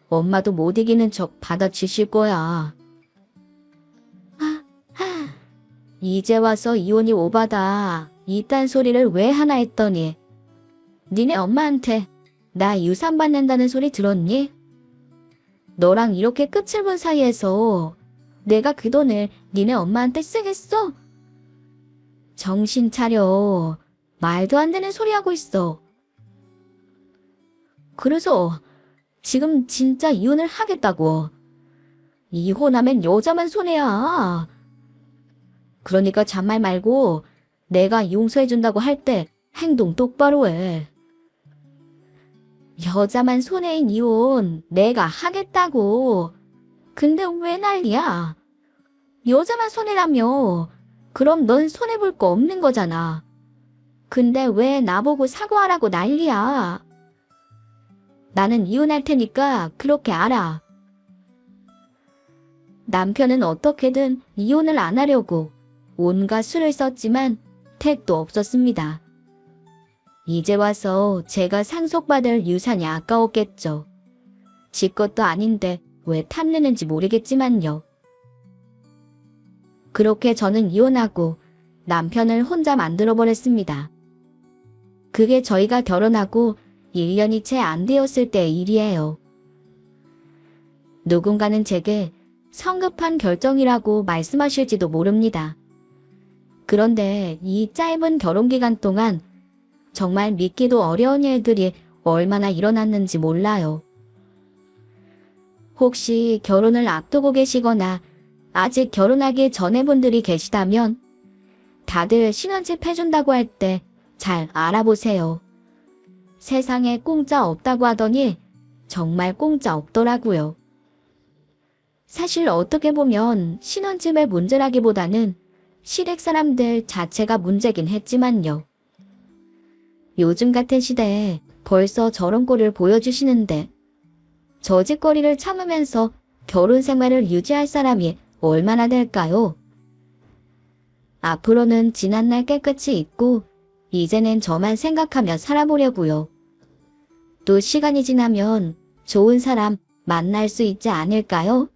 엄마도 못 이기는 척 받아치실 거야. 이제 와서 이혼이 오바다. 이딴 소리를 왜 하나 했더니 니네 엄마한테 나 유산 받는다는 소리 들었니? 너랑 이렇게 끝을 본 사이에서 내가 그 돈을 니네 엄마한테 쓰겠어? 정신 차려. 말도 안 되는 소리 하고 있어. 그래서 지금 진짜 이혼을 하겠다고. 이혼하면 여자만 손해야. 그러니까 잔말 말고 내가 용서해준다고 할 때 행동 똑바로 해. 여자만 손해인 이혼 내가 하겠다고. 근데 왜 난리야? 여자만 손해라며. 그럼 넌 손해볼 거 없는 거잖아. 근데 왜 나보고 사과하라고 난리야? 나는 이혼할 테니까 그렇게 알아. 남편은 어떻게든 이혼을 안 하려고 온갖 수를 썼지만 택도 없었습니다. 이제 와서 제가 상속받을 유산이 아까웠겠죠. 지 것도 아닌데 왜 탐내는지 모르겠지만요. 그렇게 저는 이혼하고 남편을 혼자 만들어버렸습니다. 그게 저희가 결혼하고 1년이 채 안 되었을 때의 일이에요. 누군가는 제게 성급한 결정이라고 말씀하실지도 모릅니다. 그런데 이 짧은 결혼기간 동안 정말 믿기도 어려운 일들이 얼마나 일어났는지 몰라요. 혹시 결혼을 앞두고 계시거나 아직 결혼하기 전에 분들이 계시다면 다들 신혼집 해준다고 할 때 잘 알아보세요. 세상에 공짜 없다고 하더니 정말 공짜 없더라고요. 사실 어떻게 보면 신혼집의 문제라기보다는 시댁 사람들 자체가 문제긴 했지만요. 요즘 같은 시대에 벌써 저런 꼴을 보여주시는데 저짓거리를 참으면서 결혼 생활을 유지할 사람이 얼마나 될까요? 앞으로는 지난날 깨끗이 잊고 이제는 저만 생각하며 살아보려고요. 또 시간이 지나면 좋은 사람 만날 수 있지 않을까요?